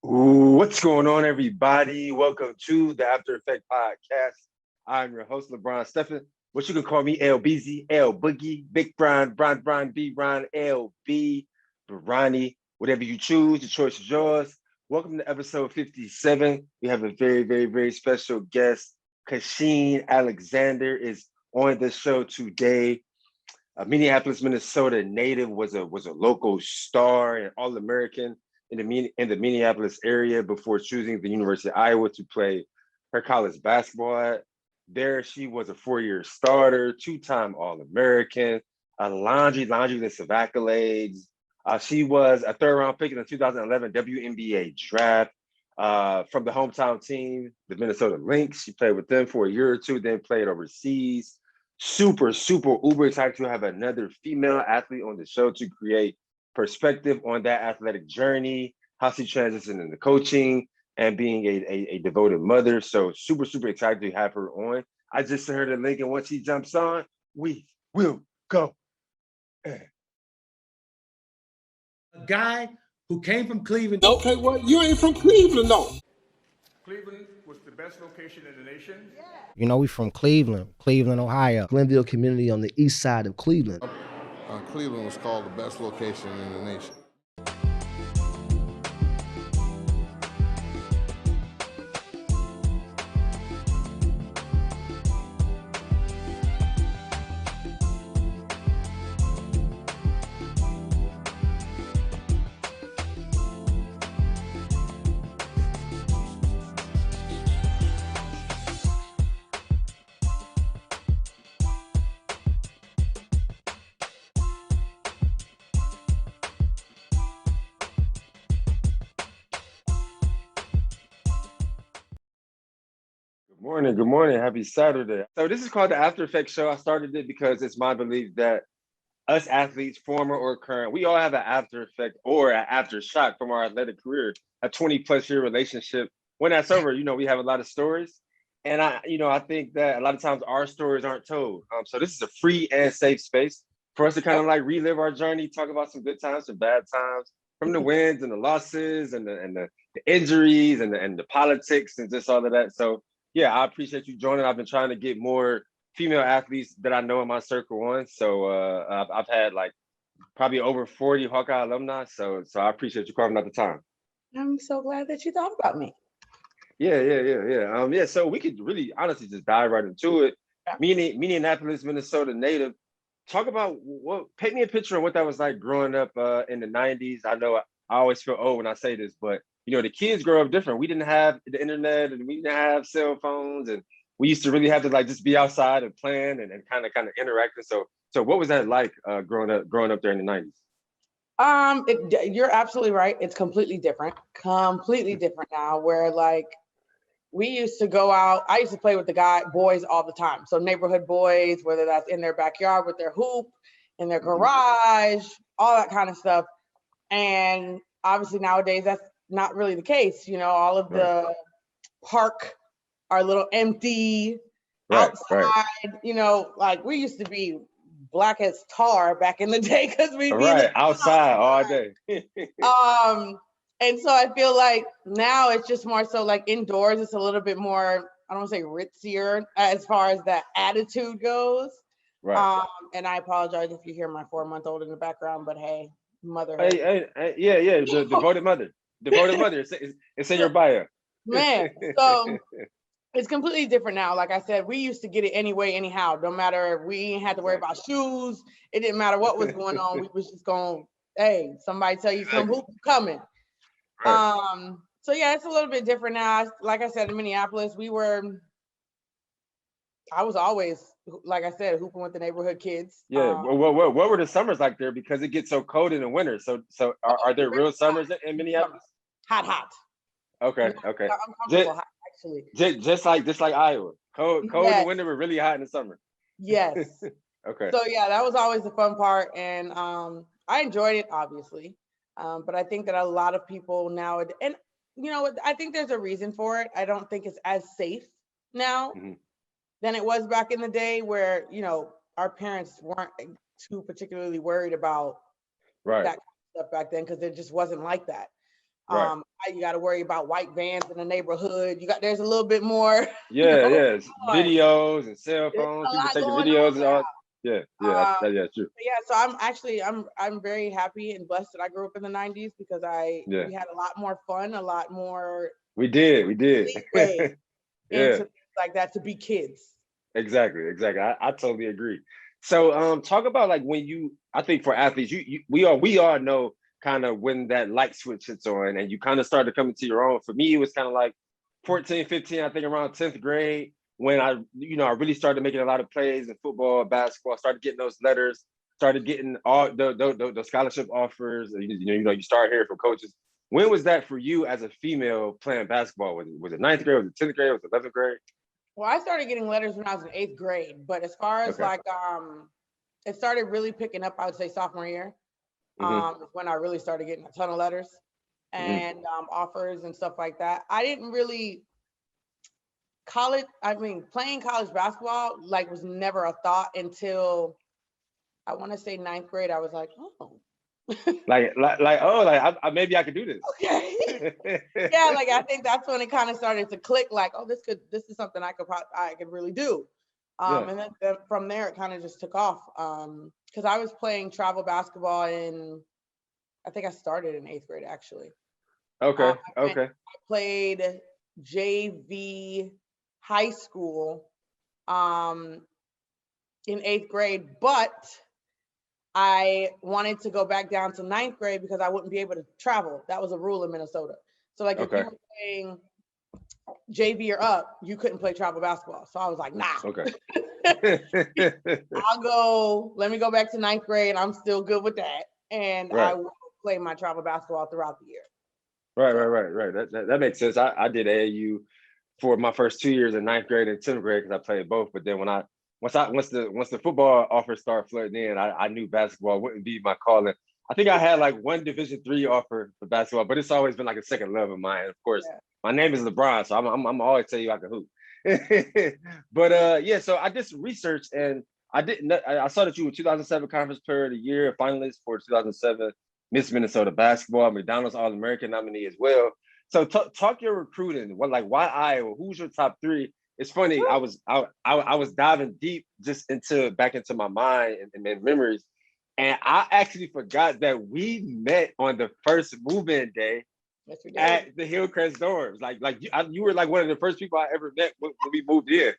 What's going on, everybody? Welcome to the After Effect Podcast. I'm your host, LeBron Stephen. What you can call me, LBZ, L Boogie, Big Brian, B Brian, LB, Barani, whatever you choose, the choice is yours. Welcome to episode 57. We have a very special guest. Kachine Alexander is on the show today. A Minneapolis, Minnesota native, was a local star and All-American in the Minneapolis area before choosing the University of Iowa to play her college basketball at. There, she was a four-year starter, two-time All-American, a laundry list of accolades. She was a third-round pick in the 2011 Wnba Draft from the hometown team, the Minnesota Lynx. She played with them for a year or two, then played overseas. Super uber excited to have another female athlete on the show to create perspective on that athletic journey, how she transitioned into coaching and being a devoted mother. So super excited to have her on. I just sent her the link, and once she jumps on, we will go. A guy who came from Cleveland. Okay, well, you ain't from Cleveland, no. Cleveland was the best location in the nation. You know, we from Cleveland, Ohio. Glenville community on the east side of Cleveland. Cleveland was called the best location in the nation. Good morning. Happy Saturday. So this is called the After Effects Show. I started it because it's my belief that us athletes, former or current, we all have an after effect or an aftershock from our athletic career, a 20+ year relationship. When that's over, we have a lot of stories. And I think that a lot of times our stories aren't told. So this is a free and safe space for us to kind of like relive our journey, talk about some good times, some bad times, from the wins and the losses and the injuries and the politics and just all of that. So yeah, I appreciate you joining. I've been trying to get more female athletes that I know in my circle on. So I've had like probably over 40 Hawkeye alumni. So I appreciate you carving out the time. I'm so glad that you thought about me. Yeah. So we could really honestly just dive right into it. Minneapolis, Minnesota native. Talk about paint me a picture of what that was like growing up in the 90s. I know I always feel old when I say this, but the kids grow up different. We didn't have the internet and we didn't have cell phones, and we used to really have to like just be outside and playing and kind of interacting. So what was that like growing up there in the 90s? You're absolutely right. It's completely different now, where like we used to go out. I used to play with the boys all the time. So neighborhood boys, whether that's in their backyard with their hoop, in their garage, all that kind of stuff. And obviously nowadays that's not really the case. All of the park are a little empty outside. Like we used to be black as tar back in the day because we'd be outside all day. And so I feel like now it's just more so like indoors. It's a little bit more, I don't want to say ritzier as far as that attitude goes. Right. And I apologize if you hear my 4-month-old in the background, but hey, motherhood. Yeah. The devoted mother. It's in your bio. Man, so it's completely different now. Like I said, we used to get it anyway, anyhow. No matter, we didn't have to worry about shoes. It didn't matter what was going on. We was just going, hey, somebody tell you come hoop coming. Right. So yeah, it's a little bit different now. Like I said, in Minneapolis, I was always, like I said, hooping with the neighborhood kids. Yeah. What were the summers like there? Because it gets so cold in the winter. So are there real summers in Minneapolis? Hot. Okay. Uncomfortable hot, actually. Just like Iowa. Cold in the winter, but really hot in the summer. Yes. Okay. So yeah, that was always the fun part, and I enjoyed it, obviously. But I think that a lot of people now, and I think there's a reason for it. I don't think it's as safe now than it was back in the day, where our parents weren't too particularly worried about that kind of stuff back then, because it just wasn't like that. Right. You got to worry about white vans in the neighborhood. There's a little bit more. Yeah, going yeah. on. Videos and cell There's phones, a people lot taking going videos on and now. all. Yeah, yeah, yeah, true. Yeah, so I'm very happy and blessed that I grew up in the 90s because we had a lot more fun, a lot more We did. leeway Yeah, into things like that to be kids. exactly. I totally agree. So talk about like I think for athletes, we all know kind of when that light switch hits on and you kind of start to come into your own. For me, it was kind of like 14, 15, I think around 10th grade when I really started making a lot of plays in football, basketball, started getting those letters, started getting all the scholarship offers. You start hearing from coaches. When was that for you as a female playing basketball? Was it 9th grade? Was it 10th grade? Was it 11th grade? Well, I started getting letters when I was in 8th grade, but as far as it started really picking up, I would say sophomore year. When I really started getting a ton of letters and offers and stuff like that. I didn't really playing college basketball was never a thought until I want to say 9th grade. I was like, oh. Maybe I could do this. Okay. Yeah, I think that's when it kind of started to click. This is something I could really do. And then from there it kind of just took off. Because I was playing travel basketball I think I started in 8th grade actually. Okay. I played JV high school in 8th grade, but I wanted to go back down to 9th grade because I wouldn't be able to travel. That was a rule in Minnesota. So if you were playing JV or up, you couldn't play travel basketball. So I was like, nah. Okay. Let me go back to 9th grade. I'm still good with that. And I will play my travel basketball throughout the year. Right. That makes sense. I did AAU for my first 2 years in 9th grade and 10th grade because I played both. But then once the football offers started flooding in, I knew basketball wouldn't be my calling. I think I had one Division III offer for basketball, but it's always been a second love of mine. Of course, my name is LeBron, so I'm always tell you I can hoop. But so I did some research and I saw that you were 2007 Conference Player of the Year, a finalist for 2007 Miss Minnesota Basketball, McDonald's All-American nominee as well. So talk your recruiting. Why Iowa? Who's your top three? It's funny. I was diving deep just back into my mind and memories, and I actually forgot that we met on the first move-in day at the Hillcrest dorms. You were one of the first people I ever met when we moved in.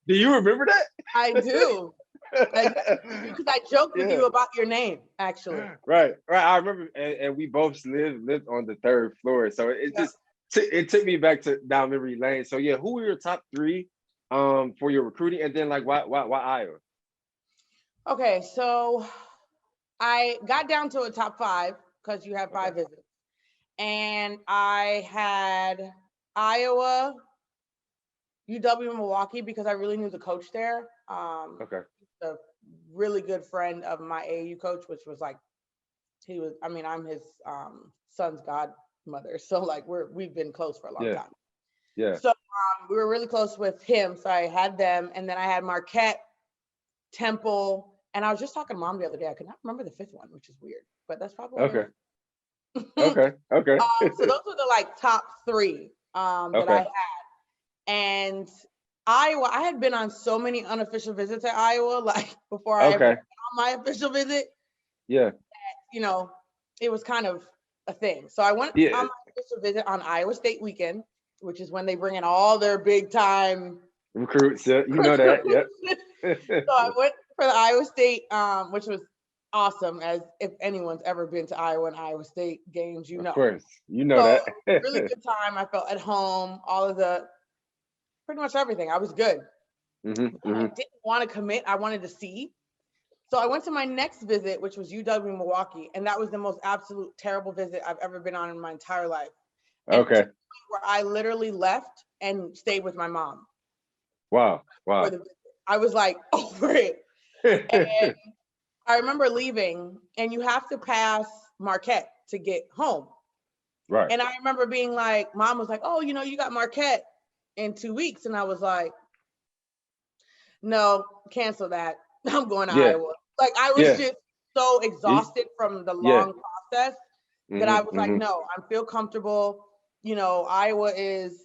Do you remember that? I do. Because I joked with you about your name, actually. Right. I remember, and we both lived on the 3rd floor, so it took me back to down memory lane. So who were your top three for your recruiting, and then why Iowa? Okay, so I got down to a top 5 because you have 5 visits, and I had Iowa, UW, Milwaukee because I really knew the coach there. A really good friend of my AAU coach, which was I'm his son's godmother, so we've been close for a long time. Yeah. So we were really close with him, so I had them, and then I had Marquette, Temple, and I was just talking to Mom the other day. I could not remember the 5th one, which is weird, but that's probably okay. So those were the top 3 that I had, and Iowa, I had been on so many unofficial visits at Iowa, before I ever went on my official visit. Yeah. That, it was kind of a thing. So I went on my official visit on Iowa State weekend, which is when they bring in all their big time recruits. Yeah, you know that. Yep. So I went for the Iowa State, which was awesome, as if anyone's ever been to Iowa and Iowa State games, Of course, you know that. Really good time. I felt at home. Pretty much everything. I was good. I didn't want to commit. I wanted to see. So I went to my next visit, which was UW Milwaukee, and that was the most absolute terrible visit I've ever been on in my entire life. Okay. Where I literally left and stayed with my mom. Wow. I was over it. And I remember leaving, and you have to pass Marquette to get home. Right. And I remember being Mom was oh, you got Marquette in 2 weeks. And I was no, cancel that. I'm going to Iowa. I was just so exhausted from the long process that I was like, no, I feel comfortable. You know, Iowa is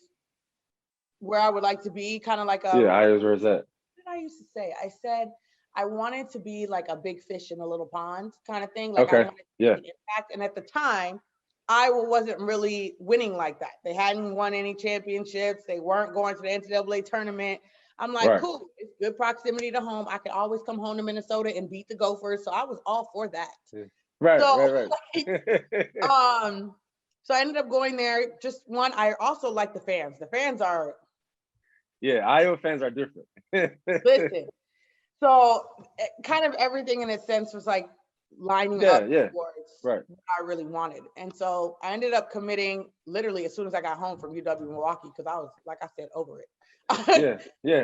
where I would like to be, kind of like Iowa's where it's at. What did I used to say? I said I wanted to be like a big fish in a little pond kind of thing. Like I wanted to make an impact. And at the time, Iowa wasn't really winning like that. They hadn't won any championships. They weren't going to the NCAA tournament. I'm like, cool, it's good proximity to home. I could always come home to Minnesota and beat the Gophers. So I was all for that. Right. So I ended up going there. Just one, I also like the fans. The fans are Iowa fans are different. listen. So kind of everything in a sense was like lining up towards what I really wanted. And so I ended up committing literally as soon as I got home from UW Milwaukee, because I was, like I said, over it. Yeah.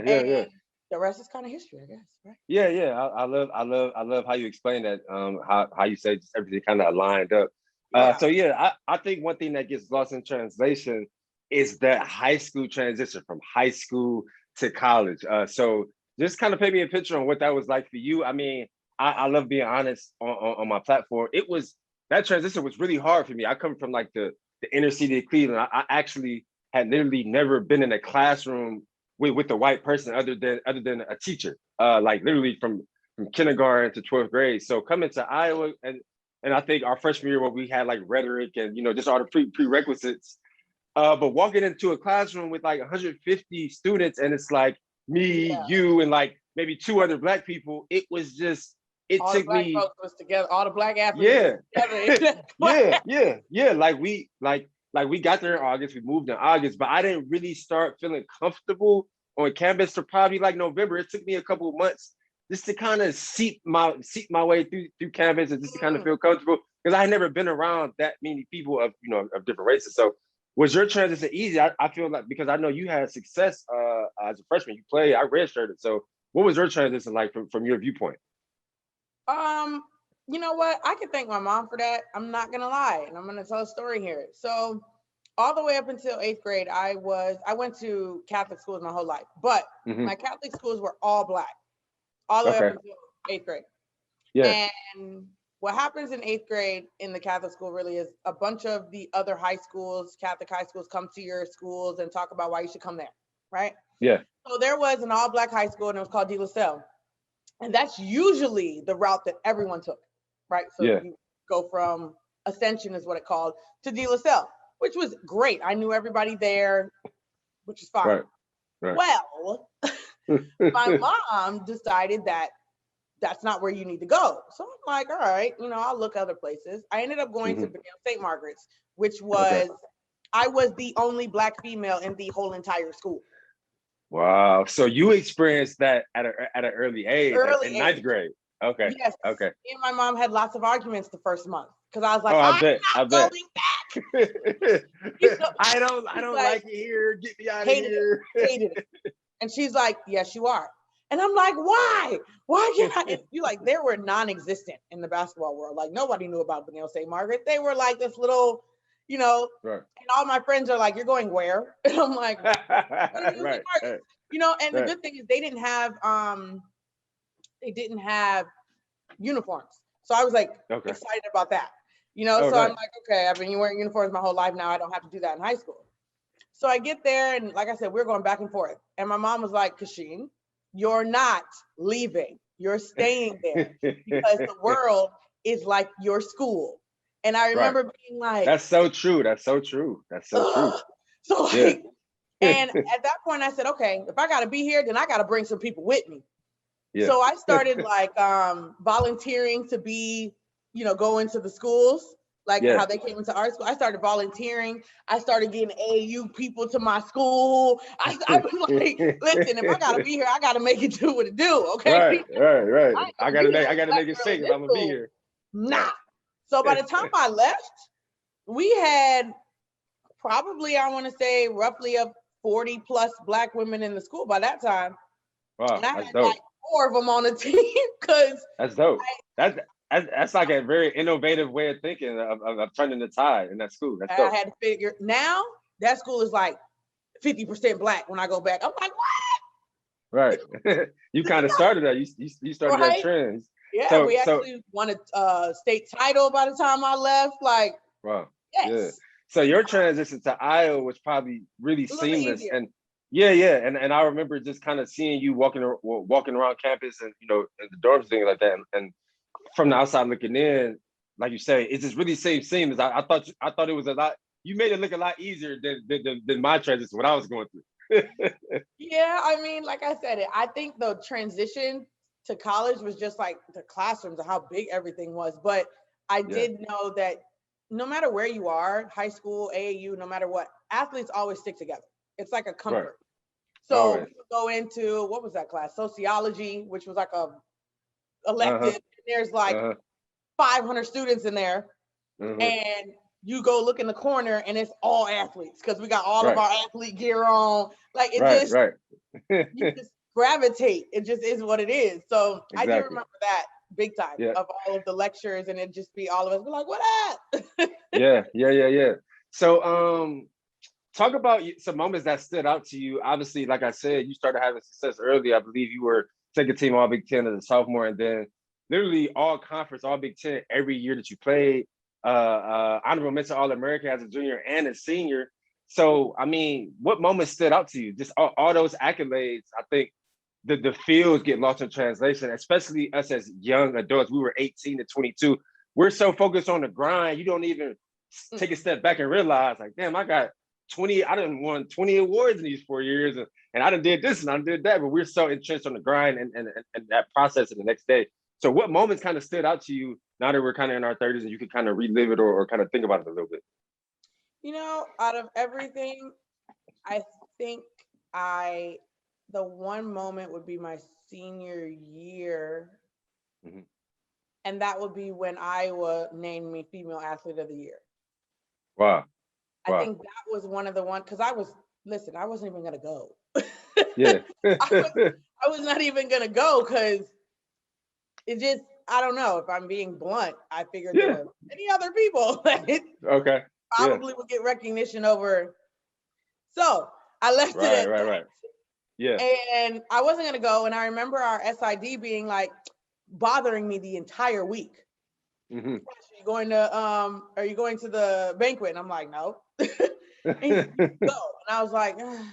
The rest is kind of history, I guess, right? Yeah. I love how you explain that. How you say just everything kind of aligned up. I think one thing that gets lost in translation is that high school transition from high school to college. So just kind of paint me a picture on what that was like for you. I mean, I love being honest on my platform. That transition was really hard for me. I come from like the inner city of Cleveland. I actually had literally never been in a classroom with a white person other than a teacher. Like literally from kindergarten to 12th grade. So coming to Iowa and I think our freshman year where we had like rhetoric and just all the prerequisites. But walking into a classroom with like 150 students and it's like me, you, and like maybe 2 other Black people, it was just, all took the Black me. folks was together, all the Black athletes together. Yeah. Like we got there in August, we moved in August, but I didn't really start feeling comfortable on campus for probably like November. It took me a couple of months just to kind of seep my way through campus and just to kind of feel comfortable because I had never been around that many people of different races. So was your transition easy? I feel like because I know you had success as a freshman, you played, I redshirted. So what was your transition like from your viewpoint? You know what? I can thank my mom for that. I'm not gonna lie, and I'm gonna tell a story here. So all the way up until 8th grade, I went to Catholic schools my whole life, but my Catholic schools were all Black. All the way up until 8th grade. Yeah. And what happens in 8th grade in the Catholic school really is a bunch of the other high schools, Catholic high schools, come to your schools and talk about why you should come there, right? Yeah. So there was an all Black high school and it was called De La Salle. And that's usually the route that everyone took, right? So you go from Ascension is what it called to De La Salle, which was great. I knew everybody there, which is fine. Right. Well, my mom decided that that's not where you need to go. So I'm like, all right, I'll look other places. I ended up going to St. Margaret's, which was, I was the only Black female in the whole entire school. Wow. So you experienced that at an early age, in 9th grade. Okay. Yes. Okay. Me and my mom had lots of arguments the first month because I was like, I'm not going back. I don't like it here. Get me out of here. Hated it. And she's like, yes, you are. And I'm like, why? Why can't I? You like, they were non-existent in the basketball world. Like nobody knew about Benil St. Margaret. They were like this little, and all my friends are like, you're going where? And I'm like, right. And the good thing is they didn't have uniforms. So I was like excited about that. So I'm like, okay, I've been wearing uniforms my whole life now. I don't have to do that in high school. So I get there and like I said, we're going back and forth. And my mom was like, Kachine, you're not leaving. You're staying there because the world is like your school. And I remember being like, that's so true. That's so true. So like, and at that point I said, okay, if I got to be here, then I got to bring some people with me. Yeah. So I started like volunteering to be, go into the schools, like how they came into our school. I started volunteering. I started getting AAU people to my school. I was like, listen, if I got to be here, I got to make it do what it do. Okay. Right. I got to make it safe if I'm going to be here. Nah. So by the time I left, we had probably, I want to say roughly 40 plus Black women in the school by that time. Wow, and I had dope. Like 4 of them on the team because that's dope. That's like a very innovative way of thinking of turning the tide in that school. That's dope. I had to figure now that school is like 50% Black when I go back. I'm like, what? Right. You kind of started that. You started that trend. Yeah, we actually won a state title by the time I left. Like, Wow. Yeah. Yes, So your transition to Iowa was probably really a little bit seamless, easier. and yeah, and I remember just kind of seeing you walking around campus and in the dorms thing like that, and from the outside looking in, like you say, it just really seemed seamless. I thought it was a lot. You made it look a lot easier than my transition, what I was going through. Yeah, I mean, like I said, I think the transition to college was just like the classrooms and how big everything was. But I Yeah. did know that no matter where you are, high school, AAU, no matter what, athletes always stick together. It's like a Right. comfort. So Always. we would go into, what was that class? Sociology, which was like a Uh-huh. elective. There's like Uh-huh. 500 students in there, Uh-huh. and you go look in the corner and it's all athletes because we got all of Right. our athlete gear on. Like it Right. just, Right. you just gravitate. It just is what it is. So I do Exactly. remember that big time Yeah. of all of the lectures, and it just be all of us be like, what up? Yeah. So talk about some moments that stood out to you. Obviously, like I said, you started having success early. I believe you were second team All Big Ten as a sophomore, and then literally all conference, All Big Ten every year that you played. Honorable mention All American as a junior and a senior. So, I mean, what moments stood out to you? Just all those accolades. I think the fields get lost in translation, especially us as young adults. We were 18 to 22. We're so focused on the grind, you don't even take a step back and realize, like, damn, I got 20, I done won 20 awards in these 4 years, and I done did this and I done did that, but we're so entrenched on the grind and that process of the next day. So what moments kind of stood out to you now that we're kind of in our 30s and you could kind of relive it or kind of think about it a little bit? Out of everything, I think the one moment would be my senior year. Mhm. And that would be when Iowa named me Female Athlete of the Year. Wow. I Wow. think that was one of the ones, because I wasn't even gonna go. Yeah. I was not even gonna go because it just, I don't know, if I'm being blunt, I figured Yeah. there were many other people that Okay. Yeah. probably would get recognition over. So I left it at that. Right. Yeah. And I wasn't gonna go. And I remember our SID being like bothering me the entire week. Mm-hmm. Are you going to the banquet? And I'm like, no. And he's like, go. And I was like, ugh.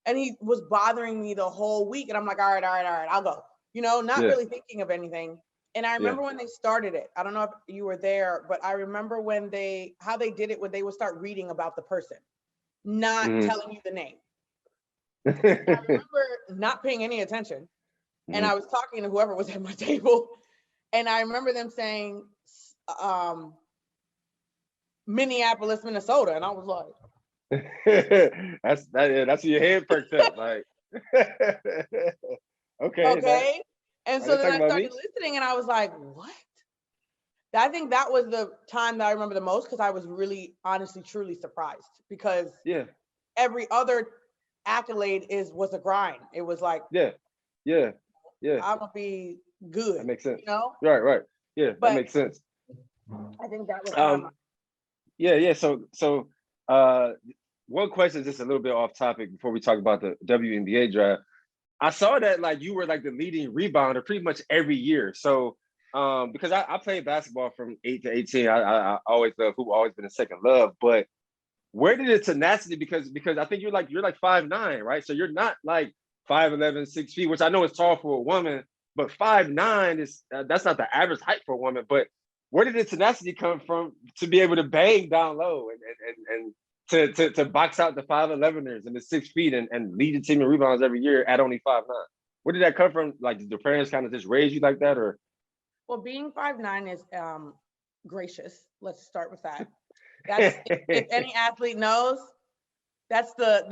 And he was bothering me the whole week. And I'm like, all right, I'll go. Not really thinking of anything. And I remember when they started it. I don't know if you were there, but I remember how they did it when they would start reading about the person, not telling you the name. And I remember not paying any attention. And I was talking to whoever was at my table. And I remember them saying, Minneapolis, Minnesota. And I was like, that's your head perked up, like. Okay. And Are so they then I talking about me? started listening, and I was like, what? I think that was the time that I remember the most, because I was really, honestly, truly surprised, because Yeah. every other accolade was a grind. It was like, Yeah. I'm gonna be good. That makes sense. You know? Right. Yeah, that But makes sense. I think that was kind of Yeah. So one question, just a little bit off topic before we talk about the WNBA draft. I saw that like you were like the leading rebounder pretty much every year. So because I played basketball from 8 to 18. I always love hoop, always been a second love. But where did the tenacity, because I think you're like 5'9", right? So you're not like 5'11", 6 feet, which I know is tall for a woman, but 5'9" is that's not the average height for a woman. But where did the tenacity come from to be able to bang down low and to box out the 5'11ers and the 6 feet and lead the team in rebounds every year at only 5'9"? Where did that come from? Like, did the parents kind of just raise you like that, or? well, being 5'9" is gracious. Let's start with that. That's if any athlete knows, that's the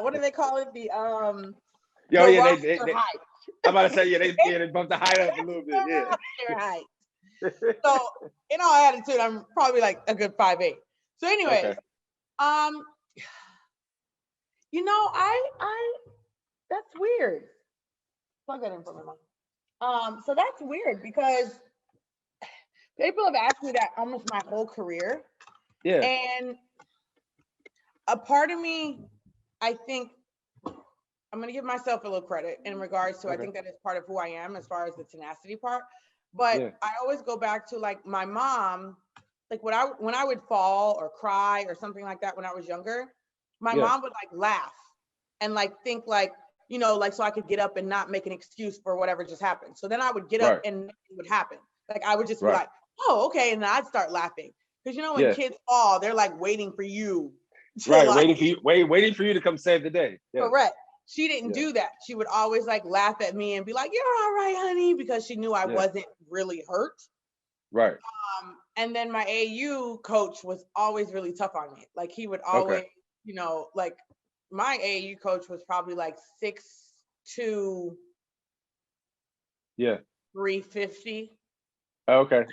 what do they call it? The roster height. I'm about to say, they bumped the height up a little bit. Yeah. Roster height. So in all attitude, I'm probably like a good 5'8". So anyways, Okay. I that's weird. Plug that in for me, Mom. So that's weird, because people have asked me that almost my whole career. Yeah. And a part of me, I think, I'm going to give myself a little credit in regards to, I think that is part of who I am as far as the tenacity part. But I always go back to, like, my mom, like when I would fall or cry or something like that when I was younger, my mom would like laugh and like think like, you know, like so I could get up and not make an excuse for whatever just happened. So then I would get up and nothing would happen. Like I would just be like, oh, okay. And then I'd start laughing. Because you know, when kids fall, they're like waiting for you. Right, like, waiting for you to come save the day. Yeah. Correct. She didn't do that. She would always like laugh at me and be like, "You're all right, honey," because she knew I wasn't really hurt. Right. And then my AU coach was always really tough on me. Like he would always, you know, like my AU coach was probably like 6'2", 350. Okay.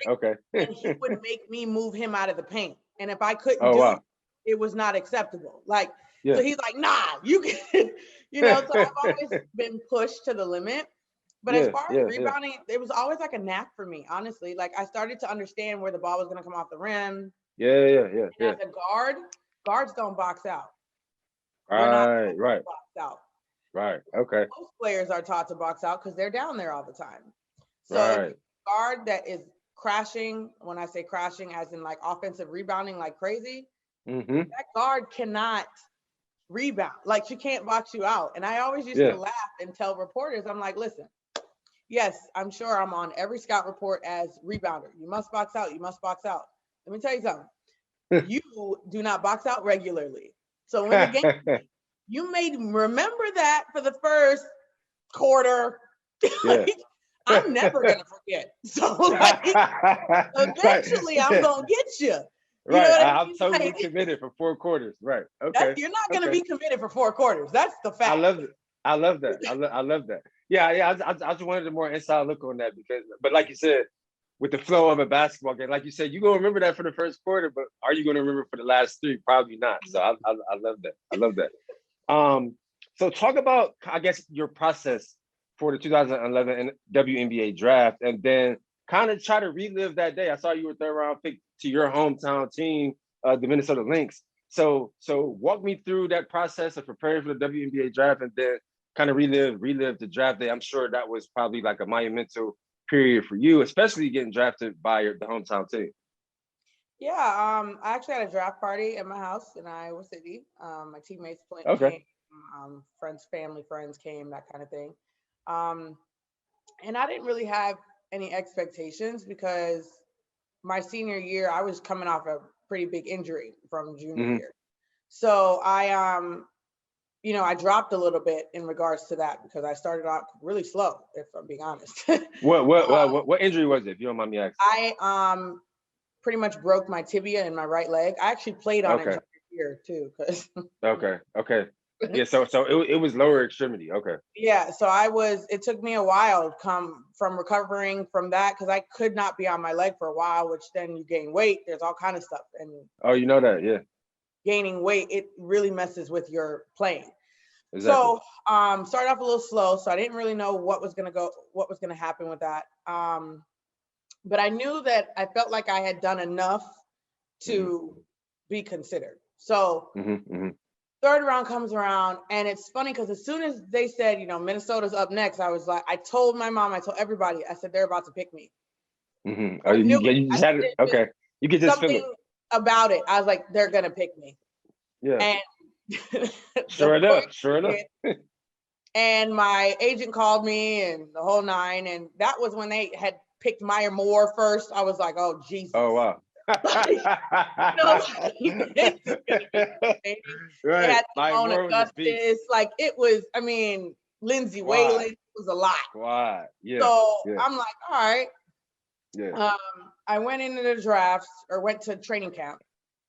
And he would make me move him out of the paint. And if I couldn't it, it was not acceptable. Like, so he's like, nah, you can, you know, so I've always been pushed to the limit. But as far as rebounding, it was always like a knack for me, honestly. Like I started to understand where the ball was going to come off the rim. And as a guard, guards don't box out. Right. Box out. Right. Okay. Most players are taught to box out because they're down there all the time. So if you're a guard that is crashing, when I say crashing, as in like offensive rebounding like crazy, that guard cannot rebound. Like she can't box you out. And I always used to laugh and tell reporters, I'm like, listen, yes, I'm sure I'm on every scout report as rebounder. You must box out. You must box out. Let me tell you something. You do not box out regularly. So when the game, you may remember that for the first quarter. Like, I'm never gonna forget. So like, eventually I'm gonna get you. You know what I mean? I'm totally committed for 4 quarters. Right. Okay. You're not gonna be committed for 4 quarters. That's the fact. I love it. I love that. I love that. Yeah. I just wanted a more inside look on that because, but like you said, with the flow of a basketball game, like you said, you're gonna remember that for the first quarter, but are you gonna remember for the last 3? Probably not. So I love that. I love that. So talk about, I guess, your process for the 2011 WNBA draft, and then kind of try to relive that day. I saw you were 3rd round pick to your hometown team, the Minnesota Lynx. So walk me through that process of preparing for the WNBA draft, and then kind of relive the draft day. I'm sure that was probably like a monumental period for you, especially getting drafted by the hometown team. Yeah, I actually had a draft party at my house in Iowa City. My teammates came, friends, family, friends came, that kind of thing. And I didn't really have any expectations because my senior year, I was coming off a pretty big injury from junior year. So you know, I dropped a little bit in regards to that because I started out really slow, if I'm being honest. What injury was it, if you don't mind me asking? I pretty much broke my tibia in my right leg. I actually played on it here too. Okay. Yeah, so it was lower extremity. Okay. Yeah, so it took me a while to come from recovering from that because I could not be on my leg for a while, which then you gain weight. There's all kind of stuff. And you know that, yeah. Gaining weight, it really messes with your playing. Exactly. So started off a little slow, so I didn't really know what was gonna happen with that. But I knew that I felt like I had done enough to be considered. So 3rd round comes around, and it's funny because as soon as they said, you know, Minnesota's up next, I was like, I told my mom, I told everybody, I said, they're about to pick me. Oh, you just had it. Okay. You could just feel it. About it. I was like, they're gonna pick me. Yeah. And sure enough. And my agent called me and the whole 9. And that was when they had picked Maya Moore first. I was like, oh Jesus. Oh wow. They had Simone Augustus. Like it was, I mean, Lindsay Whalen was a lot. Wow. Yeah. So I'm like, all right. Yeah. I went into the drafts or went to training camp,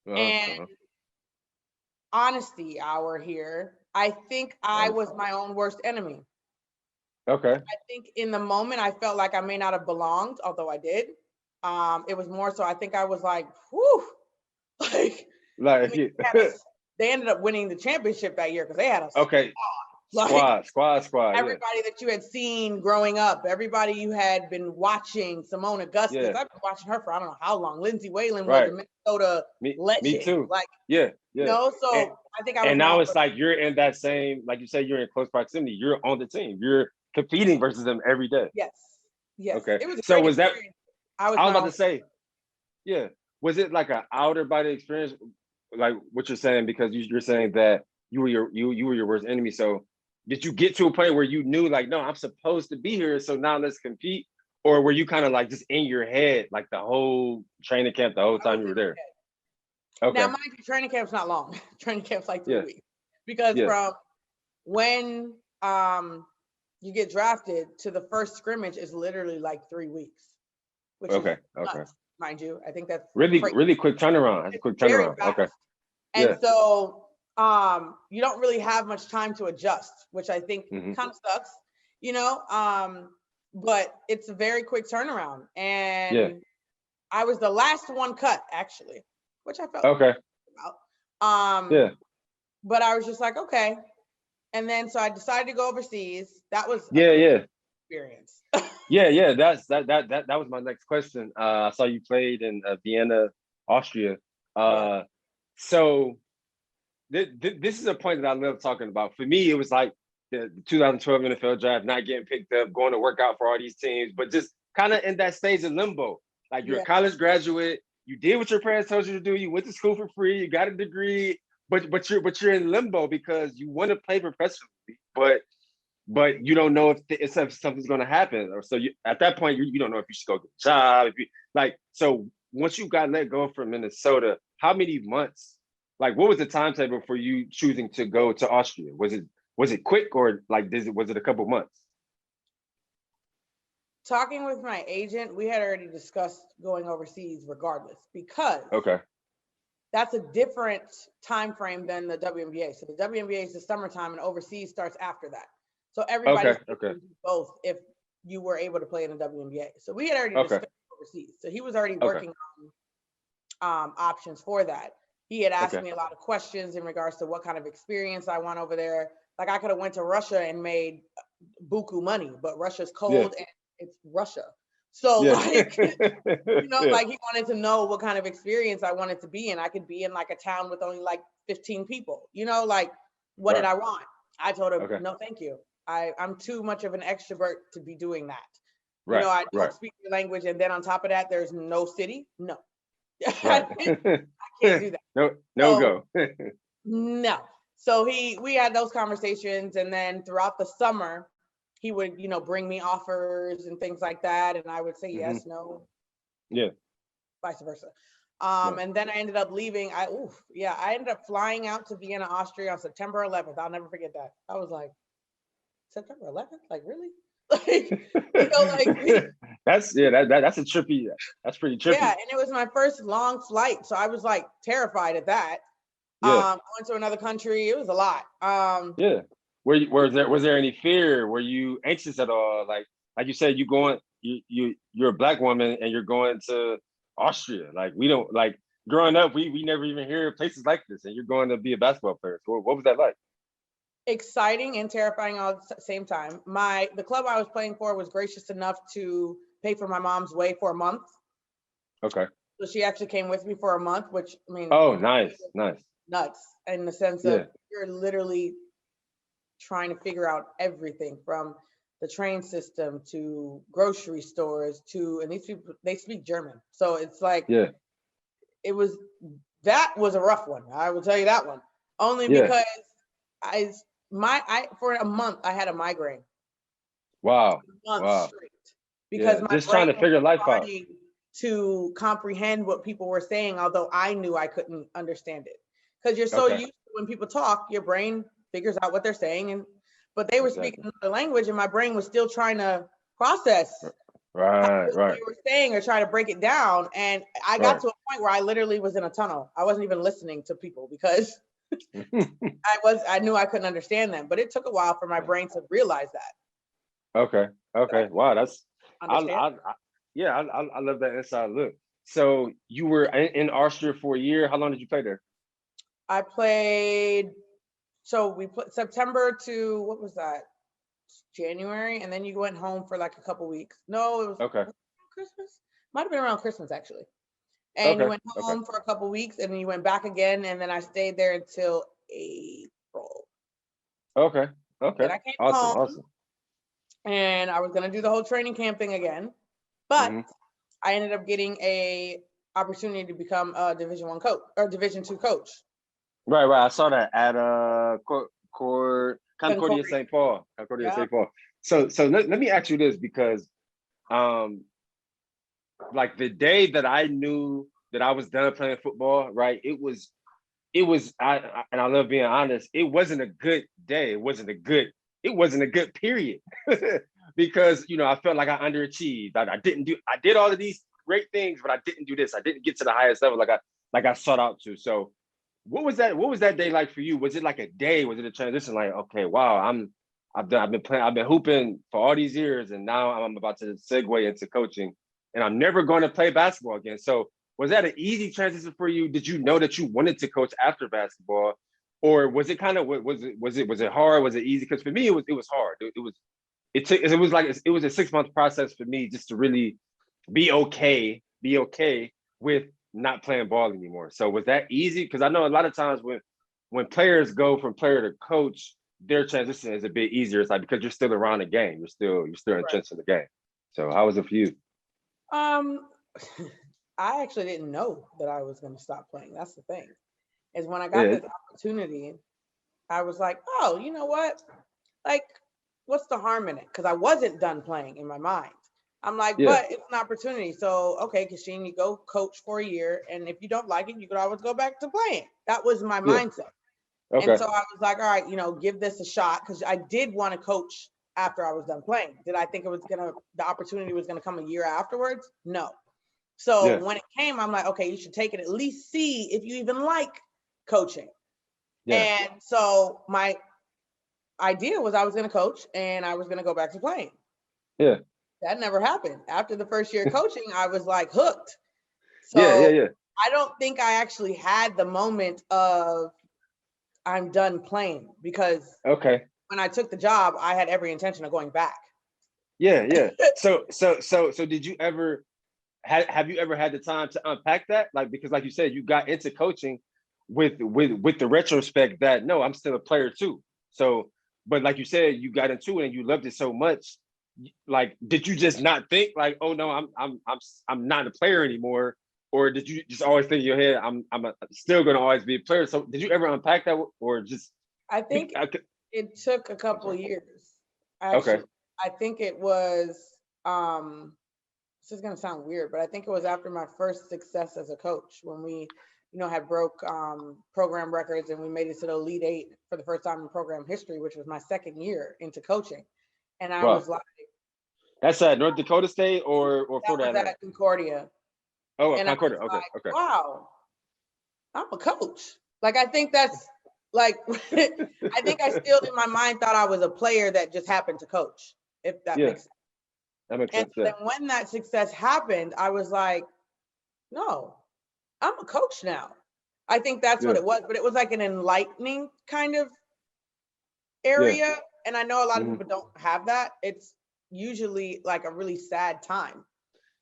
and honesty hour here. I think I was my own worst enemy. Okay. I think in the moment I felt like I may not have belonged, although I did. It was more so I think I was like, whew, like I mean, they ended up winning the championship that year because they had a squad. Everybody that you had seen growing up, everybody you had been watching, Simone Augustus. I've been watching her for I don't know how long. Lindsay Whalen was a Minnesota legend. Me too. Like yeah. You know, so I think I was. And now it's like you're in that same, like you said, you're in close proximity. You're on the team. You're competing versus them every day. Yes. Okay. It was so was experience. that? I was about to say, yeah. was it like an outer body experience, like what you're saying? Because you're saying that you were your worst enemy. So did you get to a point where you knew like, no, I'm supposed to be here, so now let's compete? Or were you kind of like just in your head like the whole training camp, the whole time you were there? Okay. Now, mind you, training camp's not long. Training camp's like 3 weeks. Because Yeah. from when you get drafted to the first scrimmage is literally like 3 weeks. Which Okay. is Okay. nuts, mind you. I think that's Really, crazy. really quick turnaround. That's a quick Very turnaround. fast. Okay. And Yeah. so you don't really have much time to adjust, which I think Mhm. kind of sucks, you know. But it's a very quick turnaround. And Yeah. I was the last one cut, actually, which I felt Okay. about. Yeah. But I was just like, okay. And then so I decided to go overseas. That was a Yeah. great Yeah. experience. Yeah. That was my next question. I saw you played in Vienna, Austria. So this is a point that I love talking about. For me, it was like the 2012 NFL draft, not getting picked up, going to work out for all these teams, but just kind of in that stage of limbo. Like you're a college graduate, you did what your parents told you to do, you went to school for free, you got a degree, but you're in limbo because you want to play professionally, but you don't know if something's going to happen. Or so you at that point you don't know if you should go get a job. If you like, so once you got let go from Minnesota, how many months? Like, what was the timetable for you choosing to go to Austria? Was it quick, or like was it a couple months? Talking with my agent, we had already discussed going overseas regardless, because that's a different time frame than the WNBA. So the WNBA is the summertime and overseas starts after that. So everybody's able to do both if you were able to play in the WNBA. So we had already discussed overseas. So he was already working on options for that. He had asked me a lot of questions in regards to what kind of experience I want over there. Like I could have went to Russia and made buku money, but Russia's cold and it's Russia. So like, you know, like he wanted to know what kind of experience I wanted to be in. I could be in like a town with only like 15 people, you know, like what did I want? I told him, no, thank you. I'm too much of an extrovert to be doing that. You know, I don't speak the language. And then on top of that, there's no city. No. I can't do that. No go. No. So we had those conversations, and then throughout the summer, he would, you know, bring me offers and things like that, and I would say yes, no, vice versa. And then I ended up leaving. I ended up flying out to Vienna, Austria on September 11th. I'll never forget that. I was like, September 11th? Like really? Like, you know, like that's a trippy. That's pretty trippy. Yeah, and it was my first long flight, so I was like terrified at that. Going to another country, it was a lot. Was there any fear? Were you anxious at all? Like you said, you're a Black woman and you're going to Austria. Like we don't like growing up, we never even hear of places like this, and you're going to be a basketball player. So what was that like? Exciting and terrifying all at the same time. The club I was playing for was gracious enough to pay for my mom's way for a month. Okay. So she actually came with me for a month, which I mean, nice. Nuts in the sense of you're literally trying to figure out everything from the train system to grocery stores and these people, they speak German. So it's like, that was a rough one. I will tell you that one. Only because for a month I had a migraine. Wow. Straight. Because my just trying to figure life out. To comprehend what people were saying, although I knew I couldn't understand it. Because you're so used to when people talk, your brain figures out what they're saying, but they were speaking another language, and my brain was still trying to process what they were saying or try to break it down. And I got to a point where I literally was in a tunnel. I wasn't even listening to people because I knew I couldn't understand them. But it took a while for my brain to realize that. Okay. Wow, that's I love that inside look. So you were in Austria for a year. How long did you play there? I played, so we put September to, what was that? January, and then you went home for like a couple weeks. No, it was Christmas. Might have been around Christmas actually. And you went home for a couple weeks, and then you went back again, and then I stayed there until April. Okay. And I came home, and I was gonna do the whole training camp thing again, but I ended up getting a opportunity to become a Division I coach or Division II coach. Right. I saw that at Concordia St. Paul. Yeah. St. Paul. So let me ask you this, because like the day that I knew that I was done playing football, right? It was and I love being honest, it wasn't a good day. It wasn't a good period. Because I felt like I underachieved. I did all of these great things, but I didn't do this. I didn't get to the highest level like I sought out to. So what was that day like for you? Was it like a day? Was it a transition? Like, okay, wow, I've been hooping for all these years, and now I'm about to segue into coaching, and I'm never going to play basketball again. So was that an easy transition for you? Did you know that you wanted to coach after basketball, or was it kind of was it hard? Was it easy? Because for me, it was hard. It was a 6-month process for me just to really be okay with not playing ball anymore. So was that easy? Because I know a lot of times when players go from player to coach, their transition is a bit easier. It's like because you're still around the game, you're still entrenched in the game. So how was it for you? I actually didn't know that I was going to stop playing. That's the thing. Is when I got this opportunity, I was like, oh, you know what? Like, what's the harm in it? Because I wasn't done playing in my mind. I'm like, but it's an opportunity. So, okay, Kachine, you go coach for a year. And if you don't like it, you could always go back to playing. That was my mindset. Okay. And so I was like, all right, give this a shot. Because I did want to coach after I was done playing. Did I think the opportunity was going to come a year afterwards? No. So when it came, I'm like, okay, you should take it, at least see if you even like coaching. Yeah. And so my idea was I was going to coach and I was going to go back to playing. Yeah. That never happened. After the first year of coaching, I was like hooked. So I don't think I actually had the moment of I'm done playing, because when I took the job, I had every intention of going back. Yeah. So did you ever have you ever had the time to unpack that? Like, because like you said, you got into coaching with the retrospect that no, I'm still a player too. So, but like you said, you got into it and you loved it so much. Like, did you just not think like, oh no, I'm not a player anymore, or did you just always think in your head, I'm still gonna always be a player? So, did you ever unpack that, or just? I think it took a couple of years. I think it was. This is gonna sound weird, but I think it was after my first success as a coach when we, had broke program records and we made it to the Elite Eight for the first time in program history, which was my second year into coaching, and I was like. That's at North Dakota State or Florida? That was at Concordia. Oh, and Concordia. Okay. Wow, I'm a coach. Like, I think that's like, I think I still in my mind thought I was a player that just happened to coach, if that makes sense. That makes sense. And then when that success happened, I was like, no, I'm a coach now. I think that's what it was, but it was like an enlightening kind of area. And I know a lot of people don't have that. It's usually like a really sad time,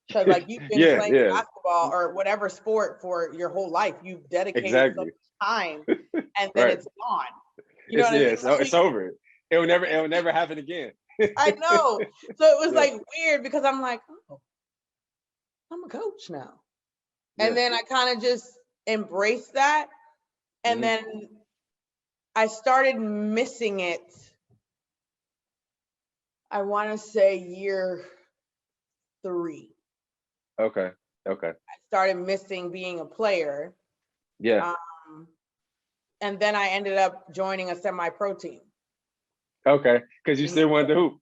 because like you've been playing basketball or whatever sport for your whole life. You've dedicated so much time, and then it's gone. You know what I mean? It's over. It will never happen again. I know. So it was like weird, because I'm like, oh, I'm a coach now. And then I kind of just embraced that. And then I started missing it. I want to say year 3. Okay. I started missing being a player. Yeah. And then I ended up joining a semi-pro team. Okay, because you still wanted to hoop.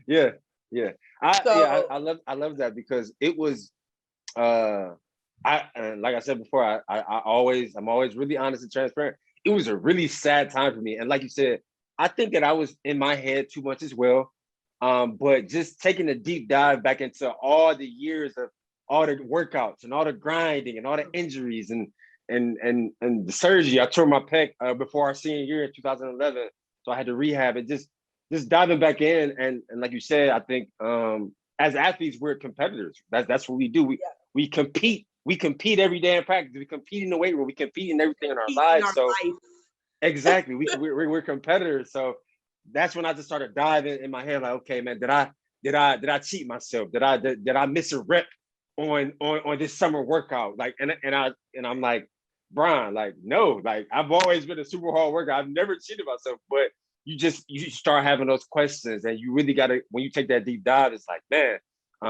Yeah. I love that, because it was and like I said before, I'm always really honest and transparent. It was a really sad time for me, and like you said, I think that I was in my head too much as well. But just taking a deep dive back into all the years of all the workouts and all the grinding and all the injuries and the surgery. I tore my pec before our senior year in 2011. So I had to rehab, and just diving back in. And like you said, I think as athletes, we're competitors. That's what we do. We compete. We compete every day in practice. We compete in the weight room. We compete in everything in our lives. Exactly. We're competitors. So that's when I just started diving in my head, like, okay, man, did I cheat myself? Did I miss a rep on this summer workout? Like, and I'm like, Brian, like, no, like I've always been a super hard worker. I've never cheated myself, but you start having those questions, and you really gotta, when you take that deep dive, it's like, man,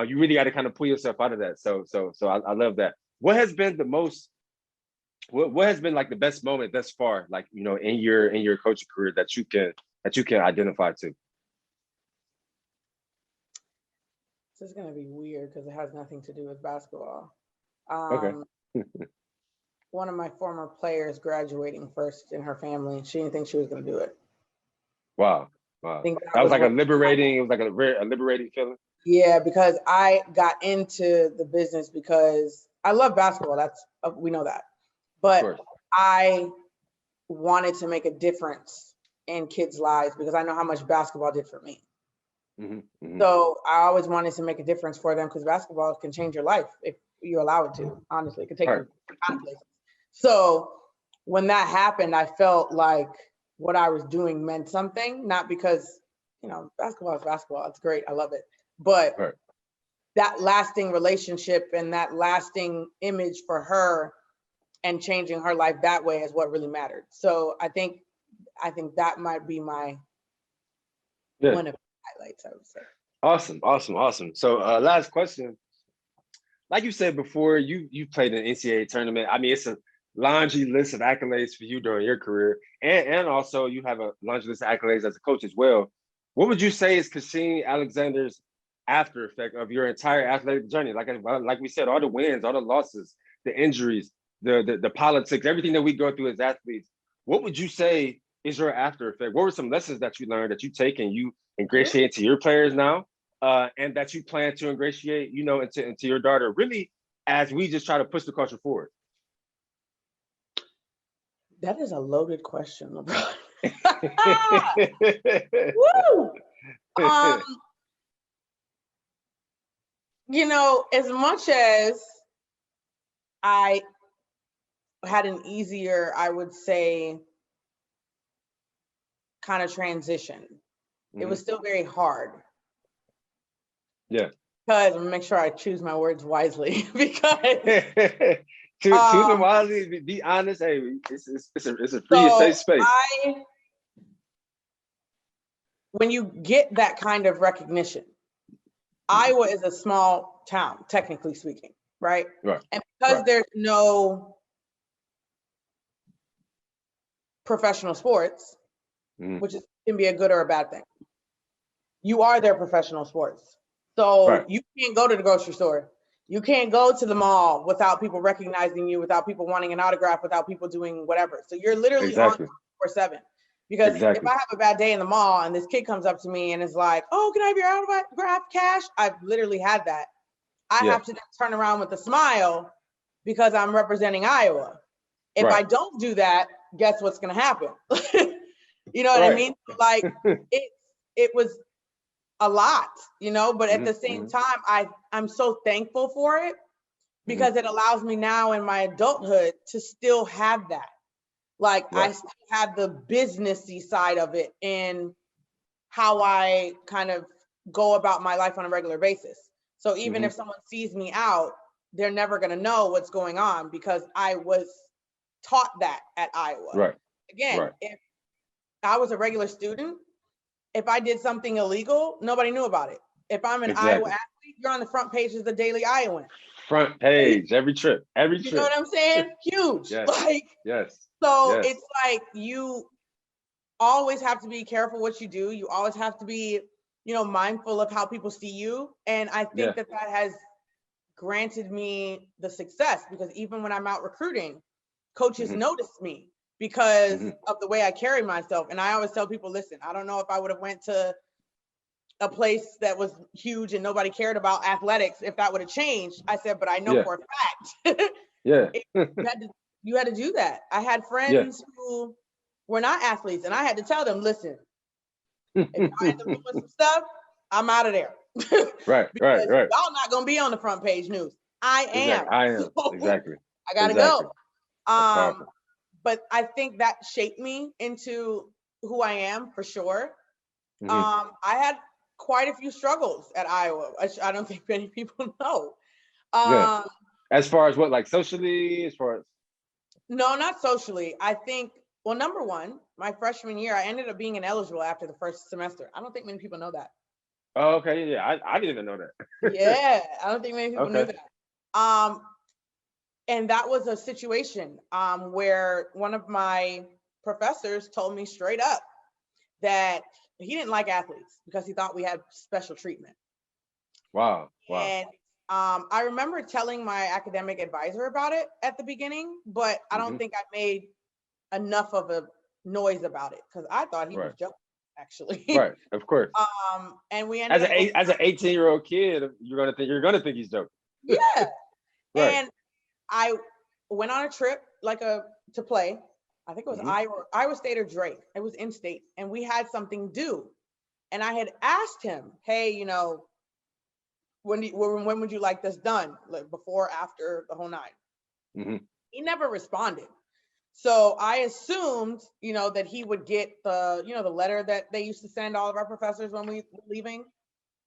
you really got to kind of pull yourself out of that. So I love that. What has been the most, what has been like the best moment thus far, like, you know, in your coaching career that you can identify to? This is gonna be weird because it has nothing to do with basketball. Okay. One of my former players graduating first in her family. She didn't think she was gonna do it. Wow. I think That was like a one- liberating. It was like a very liberating feeling. Yeah, because I got into the business because I love basketball. That's we know that, but Of course. I wanted to make a difference in kids' lives because I know how much basketball did for me. So I always wanted to make a difference for them because basketball can change your life if you allow it to. Honestly, it can take you out of places. So when that happened, I felt like what I was doing meant something, not because, you know, basketball is basketball. It's great. I love it. But that lasting relationship and that lasting image for her and changing her life that way is what really mattered. So I think that might be my one of the highlights, I would say. Awesome. So last question. Like you said before, you played an NCAA tournament. I mean, it's a laundry list of accolades for you during your career. And also you have a laundry list of accolades as a coach as well. What would you say is Kachine Alexander's after effect of your entire athletic journey? Like we said, all the wins, all the losses, the injuries, the politics, everything that we go through as athletes. What would you say is your after effect? What were some lessons that you learned that you take and you ingratiate to your players now, and that you plan to ingratiate, you know, into your daughter, really, as we just try to push the culture forward? That is a loaded question, LeBron. Woo! You know, as much as I had an easier, I would say, kind of transition, it was still very hard. Yeah. Because I'm gonna make sure I choose my words wisely because choose them wisely, be honest. Hey, it's a free and safe space. When you get that kind of recognition, Iowa is a small town, technically speaking, right? Right. And because there's no professional sports, which can be a good or a bad thing, you are their professional sports. So you can't go to the grocery store. You can't go to the mall without people recognizing you, without people wanting an autograph, without people doing whatever. So you're literally on 24/7. Because if I have a bad day in the mall and this kid comes up to me and is like, "Oh, can I have your autograph, Cash?" I've literally had that. I have to turn around with a smile because I'm representing Iowa. If I don't do that, guess what's going to happen? You know what I mean? Like it was a lot, you know, but at the same time, I'm so thankful for it because it allows me now in my adulthood to still have that. Like I still have the businessy side of it in how I kind of go about my life on a regular basis. So even if someone sees me out, they're never going to know what's going on because I was taught that at Iowa. Again, if I was a regular student, if I did something illegal, nobody knew about it. If I'm an Iowa athlete, you're on the front page of the Daily Iowan. Front page, every trip. You know what I'm saying? Huge. So it's like you always have to be careful what you do. You always have to be, you know, mindful of how people see you. And I think that has granted me the success because even when I'm out recruiting, coaches notice me because of the way I carry myself. And I always tell people, listen, I don't know if I would have went to a place that was huge and nobody cared about athletics if that would have changed. I said, but I know for a fact you had to do that. I had friends who were not athletes and I had to tell them, listen, if y'all end up doing some stuff, I'm out of there. Right. Y'all not gonna be on the front page news. I am. I gotta go. But I think that shaped me into who I am for sure. I had quite a few struggles at Iowa, which I don't think many people know. Yeah. As far as what, like socially, as far as No, not socially. I think, well, number one, my freshman year, I ended up being ineligible after the first semester. I don't think many people know that. oh, okay, yeah, I didn't even know that. Yeah, I don't think many people knew Okay. that. And that was a situation where one of my professors told me straight up that he didn't like athletes because he thought we had special treatment. Wow. And I remember telling my academic advisor about it at the beginning, but I don't think I made enough of a noise about it because I thought he was joking, actually. Right, of course. And we ended up As an 18-year-old kid, you're gonna think he's joking. yeah. Right. And I went on a trip to play. I think it was Iowa State or Drake. It was in state, and we had something due. And I had asked him, "Hey, when would you like this done? Like before, after, the whole nine?" He never responded. So I assumed, that he would get the letter that they used to send all of our professors when we were leaving.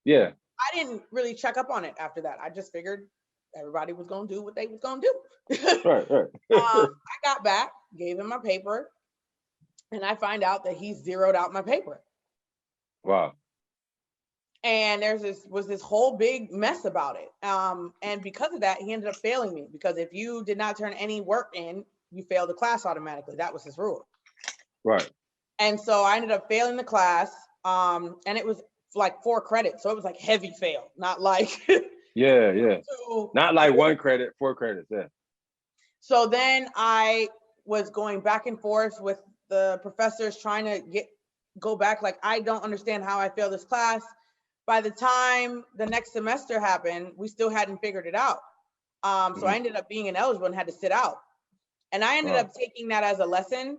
Yeah. I didn't really check up on it after that. I just figured everybody was gonna do what they was gonna do. Right. I got back, gave him my paper, and I find out that he zeroed out my paper. Wow. And was this whole big mess about it. And because of that, he ended up failing me because if you did not turn any work in, you failed the class automatically. That was his rule. Right. And so I ended up failing the class. And it was like 4 credits. So it was like heavy fail, not like Yeah. Not like 1 credit, 4 credits. Yeah. So then I was going back and forth with the professors trying to go back. Like, I don't understand how I failed this class. By the time the next semester happened, we still hadn't figured it out. So I ended up being ineligible and had to sit out. And I ended up taking that as a lesson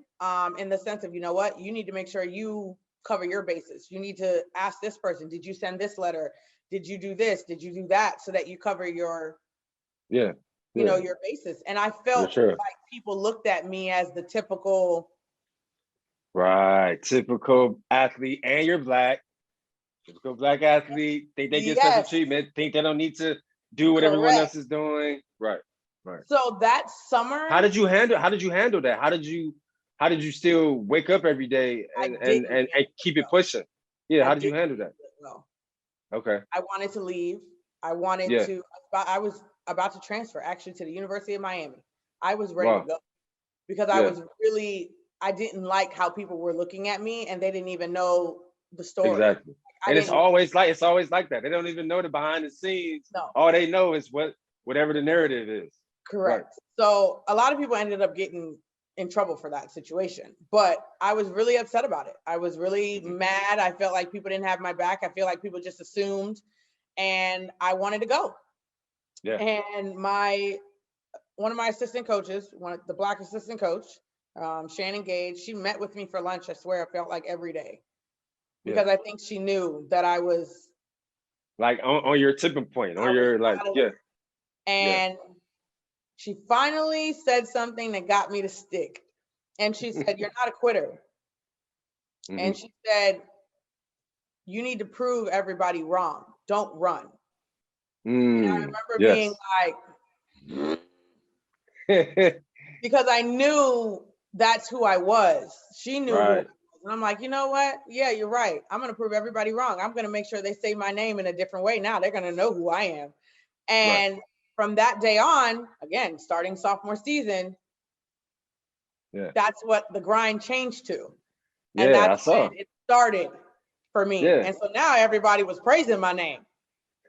in the sense of, you know what, you need to make sure you cover your bases. You need to ask this person, did you send this letter? Did you do this? Did you do that? So that you cover your, your bases. And I felt like people looked at me as the typical. Right. Typical athlete, and you're Black. Typical Black athlete. Think they get special treatment. Think they don't need to do what everyone else is doing. Right. So that summer, how did you handle that? How did you still wake up every day and keep it pushing? Yeah, how did you handle that? Well, okay. I wanted to leave. I wanted to. I was about to transfer actually to the University of Miami. I was ready to go because I didn't like how people were looking at me and they didn't even know the story. Exactly. And it's always like that. They don't even know the behind the scenes. No. All they know is whatever the narrative is. Correct. Right. So a lot of people ended up getting in trouble for that situation, but I was really upset about it. I was really mad. I felt like people didn't have my back. I feel like people just assumed, and I wanted to go. Yeah. And one of my assistant coaches, the Black assistant coach, Shannon Gage, she met with me for lunch. I swear, I felt like every day because I think she knew that I was like on your tipping point, on your And she finally said something that got me to stick. And she said, "You're not a quitter." And she said, "You need to prove everybody wrong. Don't run." And I remember being like, because I knew that's who I was. She knew who I was. And I'm like, you know what? Yeah, you're right. I'm going to prove everybody wrong. I'm going to make sure they say my name in a different way. Now they're going to know who I am. And from that day on, again, starting sophomore season, that's what the grind changed to. And that's when it started for me. And so now everybody was praising my name.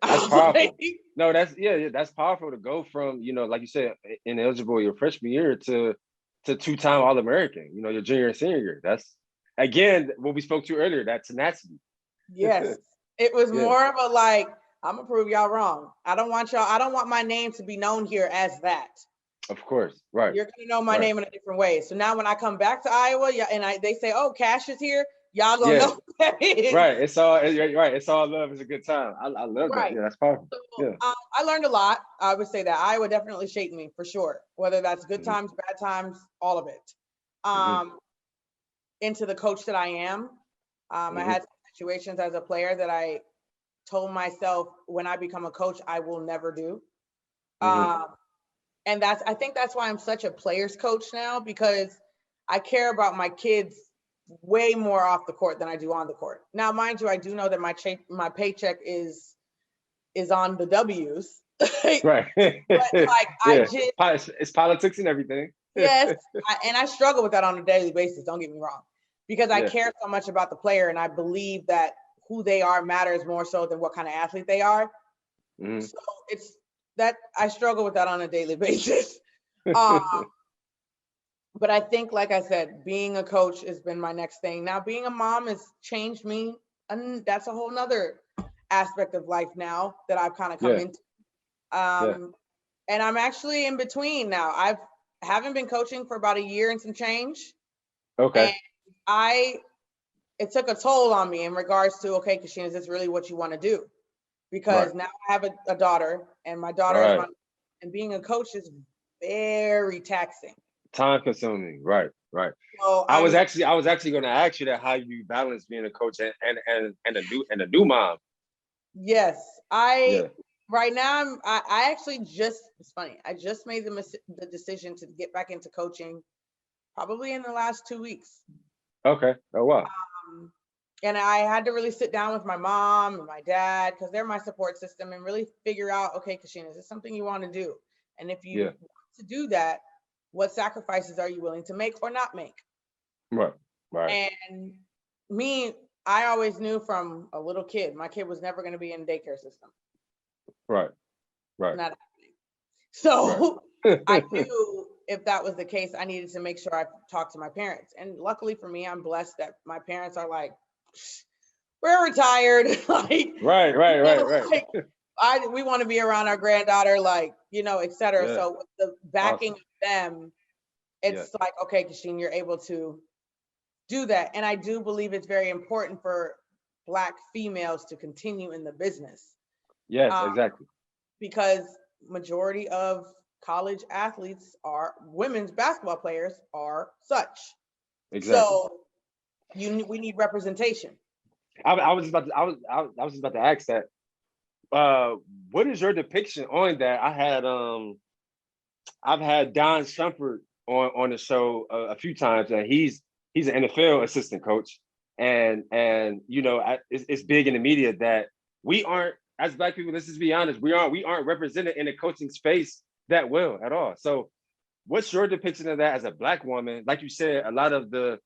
That's powerful. No, that's powerful to go from, like you said, ineligible your freshman year to 2-time All-American, your junior and senior year. That's, again, what we spoke to earlier, that tenacity. Yes. It was more of a like, I'm gonna prove y'all wrong. I don't want my name to be known here as that. Of course, right. You're gonna know my name in a different way. So now when I come back to Iowa, they say, "Oh, Cash is here," y'all gonna know who that is. Right. It's all love. It's a good time. I love that. Yeah, that's powerful. So, I learned a lot. I would say that Iowa definitely shaped me for sure. Whether that's good times, bad times, all of it. Into the coach that I am. I had situations as a player that I told myself when I become a coach, I will never do. And I think that's why I'm such a player's coach now, because I care about my kids way more off the court than I do on the court. Now, mind you, I do know that my paycheck is on the W's. Right. But like, yeah. It's politics and everything. Yes, and I struggle with that on a daily basis. Don't get me wrong, because I care so much about the player, and I believe that who they are matters more so than what kind of athlete they are. So it's that I struggle with that on a daily basis. But I think, like I said, being a coach has been my next thing. Now, being a mom has changed me, and that's a whole nother aspect of life now that I've kind of come into. And I'm actually in between now. I haven't been coaching for about a year and some change. Okay. And it took a toll on me in regards to, okay, Kachine, is this really what you want to do? Because now I have a daughter, and my daughter is and being a coach is very taxing. Time consuming, right. So I was actually going to ask you that, how you balance being a coach and a new mom. Yes, right now I actually it's funny. I just made the decision to get back into coaching probably in the last 2 weeks. Okay. Oh wow. And I had to really sit down with my mom and my dad, because they're my support system, and really figure out, okay, Kachine, is this something you want to do? And if you want to do that, what sacrifices are you willing to make or not make? Right. And I always knew from a little kid, my kid was never going to be in a daycare system. Right. Not happening. So I knew if that was the case, I needed to make sure I talked to my parents. And luckily for me, I'm blessed that my parents are like, we're retired. Like, right. We want to be around our granddaughter, like, et cetera. So with the backing of them, it's like, okay, Kachine, you're able to do that. And I do believe it's very important for Black females to continue in the business. Yes, exactly. Because majority of college athletes women's basketball players are such. Exactly. So we need representation. I was just about to ask that. What is your depiction on that? I've had Don Shumpert on the show a few times, and he's an NFL assistant coach, and it's big in the media that we aren't, as Black people, let's just be honest, we aren't represented in the coaching space that well at all. So what's your depiction of that as a Black woman? Like you said, a lot of the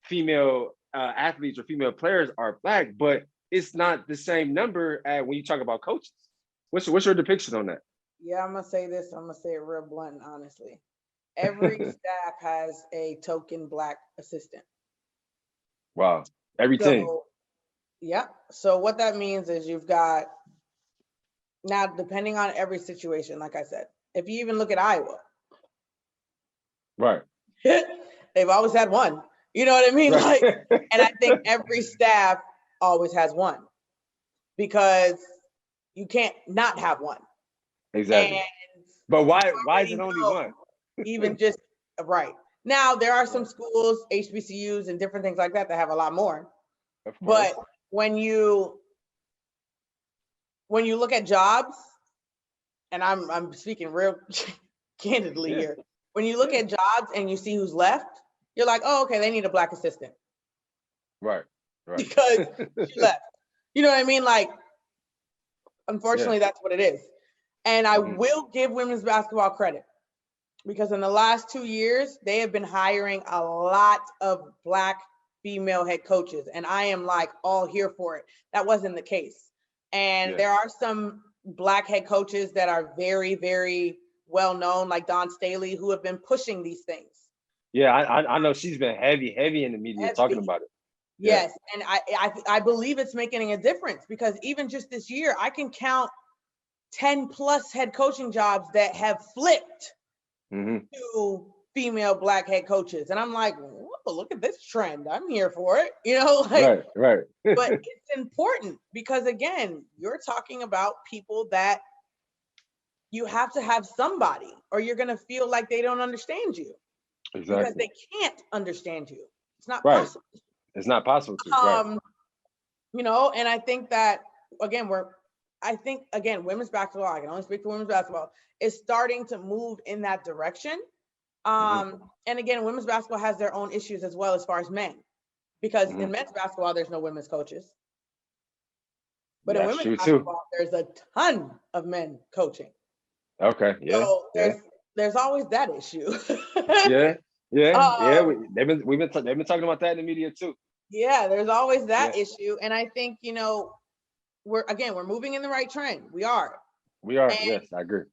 female athletes or female players are Black, but it's not the same number when you talk about coaches. What's your depiction on that? Yeah, I'm gonna say this. I'm gonna say it real blunt and honestly. Every staff has a token Black assistant. Wow. Every team. Yeah. So what that means is you've got, now depending on every situation, like I said, if you even look at Iowa. Right. They've always had one. You know what I mean? Right. Like, and I think every staff always has one, because you can't not have one. Exactly. And but why is it only one? Even just right. Now there are some schools, HBCUs and different things like that have a lot more. Of course. But when you look at jobs, and I'm speaking real candidly here. When you look at jobs and you see who's left, you're like, oh, okay, they need a Black assistant. Right. Because she left. You know what I mean? Like, unfortunately, that's what it is. And I will give women's basketball credit, because in the last 2 years, they have been hiring a lot of Black female head coaches. And I am like all here for it. That wasn't the case. And there are some Black head coaches that are very, very well known, like Dawn Staley, who have been pushing these things. Yeah, I know she's been heavy in the media talking about it. Yes, and I believe it's making a difference, because even just this year, I can count 10 plus head coaching jobs that have flipped to female Black head coaches. And I'm like, whoa, look at this trend. I'm here for it. Like, right. But it's important, because again, you're talking about people that you have to have somebody, or you're going to feel like they don't understand you. Exactly. Because they can't understand you. It's not possible. It's not possible to. Right. And I think that, again, I think, again, women's basketball, I can only speak for women's basketball, is starting to move in that direction. And again, women's basketball has their own issues as well as far as men, because in men's basketball, there's no women's coaches. But in That's women's true, too. basketball, there's a ton of men coaching. Okay, yeah. So there's always that issue. Yeah. They've been talking about that in the media too. Yeah, there's always that issue. And I think, we're moving in the right trend. We are. And yes, I agree.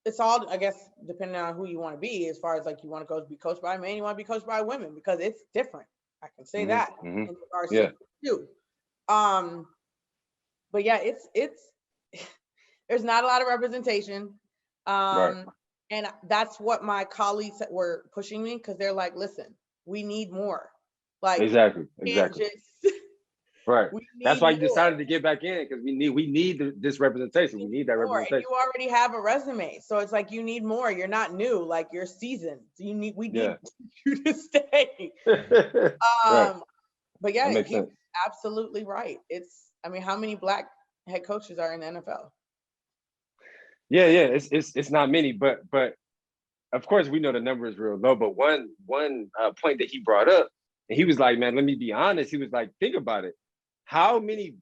it's all, I guess, depending on who you want to be, as far as like you want to be coached by men, you want to be coached by women, because it's different. I can say that in regards to you. But yeah, it's there's not a lot of representation. And that's what my colleagues were pushing me, because they're like, listen, we need more. Like exactly. Right. That's why you more. decided to get back in, because we need this representation. We need that more. representation. And you already have a resume, so it's like you need more. You're not new, like you're seasoned. We need you to stay. Right. But yeah, makes he's sense. absolutely right. How many Black head coaches are in the NFL? Yeah, it's not many, but of course we know the number is real low. But one point that he brought up, and he was like, man, let me be honest. He was like, think about it. How many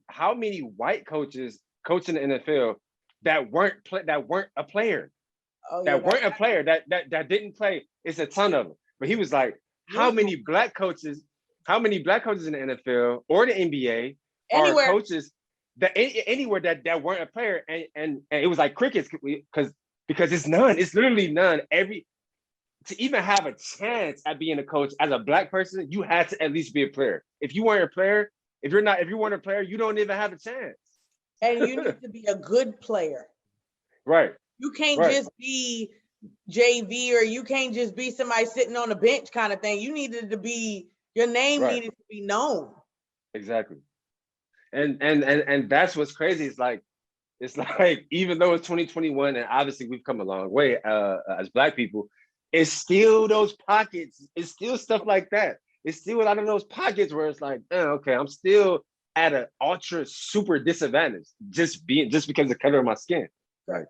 white coaches coach in the NFL that weren't a player? Weren't a player that didn't play? It's a ton of them. But he was like, how many black coaches in the NFL or the NBA are coaches that anywhere that weren't a player? And it was like crickets, because it's none. It's literally none. To even have a chance at being a coach as a black person, you had to at least be a player. If you weren't a player, if you weren't a player, you don't even have a chance. And you need to be a good player. Right. You can't just be JV, or you can't just be somebody sitting on the bench kind of thing. You needed to be, your name needed to be known. Exactly. And that's what's crazy. It's like even though it's 2021 and obviously we've come a long way as Black people, it's still those pockets. It's still stuff like that. It's still out of those pockets where it's like, okay, I'm still at an ultra super disadvantage just because of the color of my skin. Right.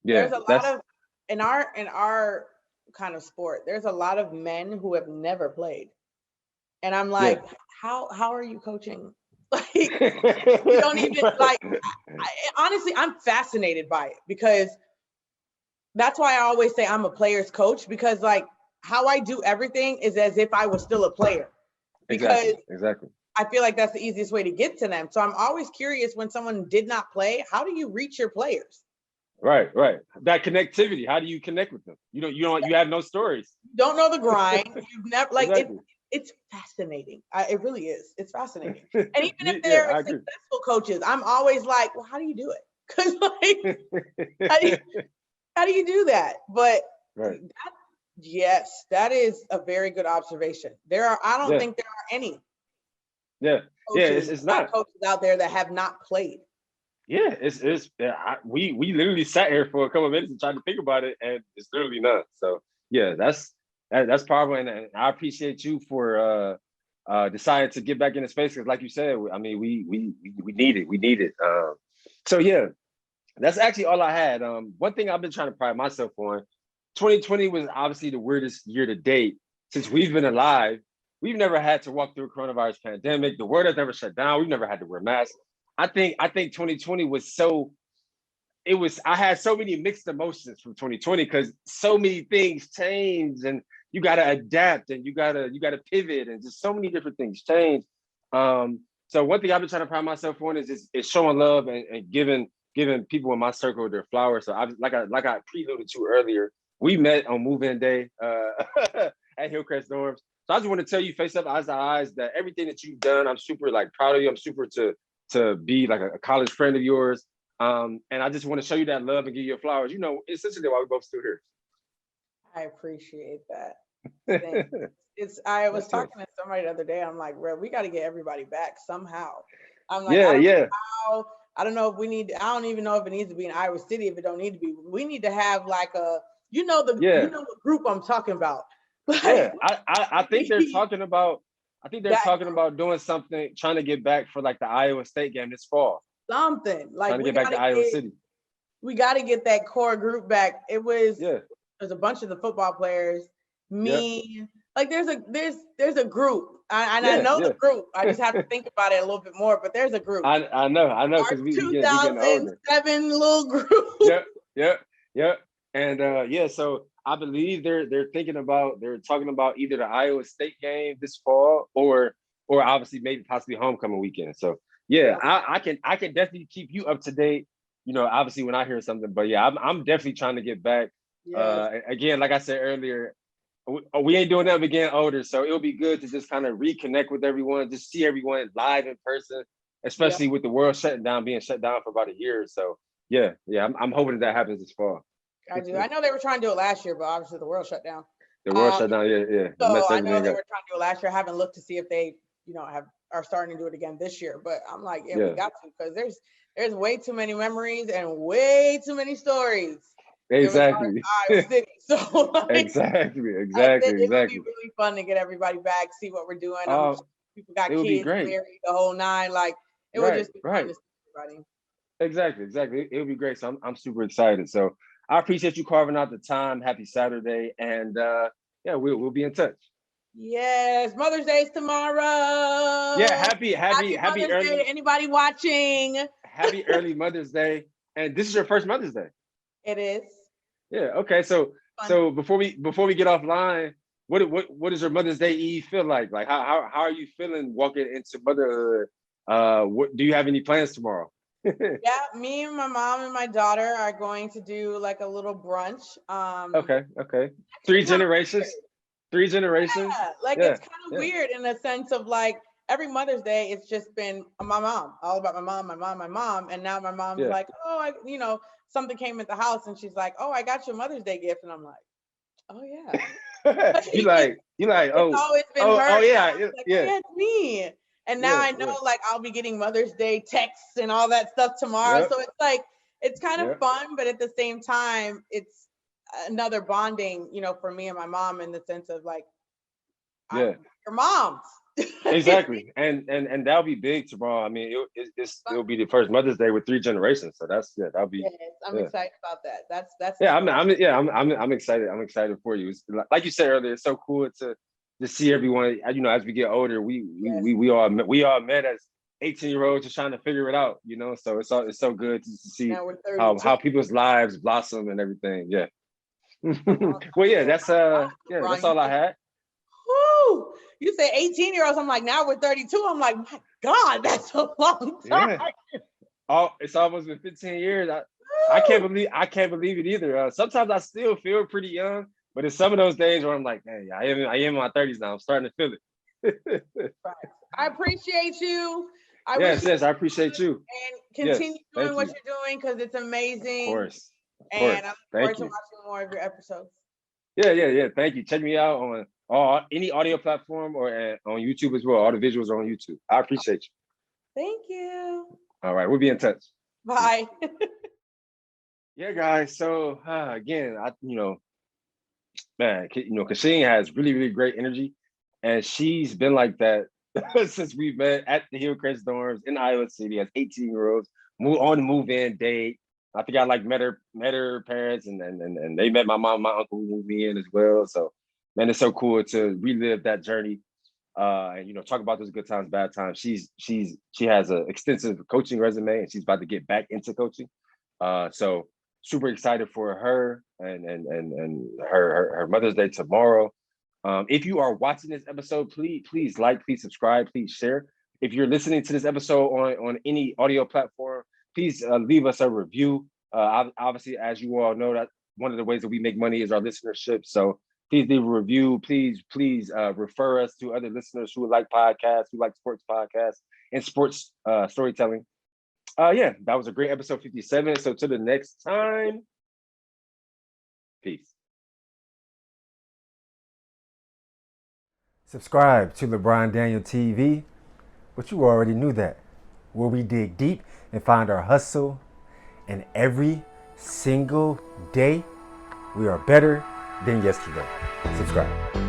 Yeah. There's a lot of in our kind of sport, there's a lot of men who have never played. And I'm like, how are you coaching? Like, you don't even like, honestly, I'm fascinated by it, because that's why I always say I'm a player's coach, because like how I do everything is as if I was still a player, because exactly. I feel like that's the easiest way to get to them. So I'm always curious, when someone did not play, how do you reach your players? Right. That connectivity. How do you connect with them? You have no stories. You don't know the grind. You've never it's fascinating. It really is. It's fascinating. And even if they're successful coaches, I'm always like, well, how do you do it? Because like, how do you do that? But that is a very good observation. I don't think there are any. It's not coaches out there that have not played. Yeah, we literally sat here for a couple of minutes and tried to think about it, and it's literally none. So yeah, that's powerful, and I appreciate you for deciding to get back into space, because like you said, I mean, we need it. So yeah, that's actually all I had. One thing I've been trying to pride myself on, 2020 was obviously the weirdest year to date since we've been alive. We've never had to walk through a coronavirus pandemic. The world has never shut down. We've never had to wear masks. I think 2020 was I had so many mixed emotions from 2020, because so many things changed, and you got to adapt, and you got to pivot, and just so many different things change. So one thing I've been trying to pride myself on is showing love and giving people in my circle their flowers. So like I preluded to earlier, we met on move-in day at Hillcrest Dorms. So I just want to tell you, face up, eyes to eyes, that everything that you've done, I'm super proud of you. I'm super to be like a college friend of yours. And I just want to show you that love and give you your flowers. Essentially why we both still here. I appreciate that. I was talking to somebody the other day. I'm like, bro, we got to get everybody back somehow. I'm like, how. I don't know if I don't even know if it needs to be in Iowa City, if it don't need to be. We need to have like you know what group I'm talking about. Yeah, I think they're talking about doing something, trying to get back for like the Iowa State game this fall. something. Like Trying to get back to Iowa City. We got to get that core group back. There's a bunch of the football players, me, like there's a group. I know the group. I just have to think about it a little bit more, but there's a group. I know, because we getting older. 2007 little group. Yep. And so I believe they're talking about either the Iowa State game this fall or obviously maybe possibly homecoming weekend. So I can definitely keep you up to date. Obviously when I hear something, but I'm definitely trying to get back. Again, like I said earlier, we ain't doing that again older, so it'll be good to just kind of reconnect with everyone, just see everyone live in person, especially with the world being shut down for about a year or so. I'm hoping that happens this fall. I do. I know they were trying to do it last year, but obviously the world shut down. The world shut down, So I know they were trying to do it last year. I haven't looked to see if they, are starting to do it again this year. But I'm like, we got to, because there's way too many memories and way too many stories. Exactly. So exactly. It would be really fun to get everybody back, see what we're doing. People got kids, married, the whole nine. Like it would just be fun to see everybody. Exactly. It would be great. So I'm super excited. So I appreciate you carving out the time. Happy Saturday, and we'll be in touch. Yes, Mother's Day is tomorrow. Yeah, happy Mother's early Day to anybody watching. Happy early Mother's Day, and this is your first Mother's Day. It is. Yeah. Okay. So before we get offline, what does your Mother's Day Eve feel like? Like how are you feeling walking into motherhood? What do you have any plans tomorrow? Me and my mom and my daughter are going to do like a little brunch. Okay. Three generations. Yeah, it's kind of weird in the sense of like every Mother's Day, it's just been my mom, all about my mom. And now my mom's like, something came at the house and she's like, oh, I got your Mother's Day gift. And I'm like, oh yeah. you like, oh, it's always been her. Oh yeah. It's me. And now I know like I'll be getting Mother's Day texts and all that stuff tomorrow. So it's like, it's kind of fun, but at the same time, it's another bonding, for me and my mom in the sense of like, your moms. Exactly. And that'll be big tomorrow. I mean, it'll be the first Mother's Day with 3 generations. So that'll be. Yes, I'm excited about that. That's. I'm excited. I'm excited for you. It's, like you said earlier, it's so cool to see everyone. As we get older, we all met as 18-year-olds just trying to figure it out. So it's so good to see how people's lives blossom and everything. Yeah. Well, that's all I had. Woo! You say 18-year-olds. I'm like, now we're 32. I'm like, my God, that's a long time. It's almost been 15 years. I can't believe it either. Sometimes I still feel pretty young, but it's some of those days where I'm like, hey, I am in my 30s now. I'm starting to feel it. I appreciate you. Yes, I appreciate you. And continue doing what you're doing because it's amazing. Of course. And I look forward to watching more of your episodes. Yeah. Thank you. Check me out on any audio platform or on YouTube as well. All the visuals are on YouTube. I appreciate you. Thank you. All right, we'll be in touch. Bye. Yeah, guys. So again, Kachine has really, really great energy, and she's been like that since we met at the Hillcrest dorms in Iowa City as 18-year-olds. Move in date. I think I met her parents, and they met my mom, my uncle who moved me in as well. So, man, it's so cool to relive that journey, and talk about those good times, bad times. She has an extensive coaching resume, and she's about to get back into coaching. So super excited for her and her Mother's Day tomorrow. If you are watching this episode, please like, please subscribe, please share. If you're listening to this episode on any audio platform, please leave us a review. Obviously, as you all know, that one of the ways that we make money is our listenership. So please leave a review. Please refer us to other listeners who like podcasts, who like sports podcasts and sports storytelling. That was a great episode 57. So till the next time, peace. Subscribe to LeBron Daniel TV, but you already knew that, where we dig deep and find our hustle, and every single day we are better than yesterday. Subscribe.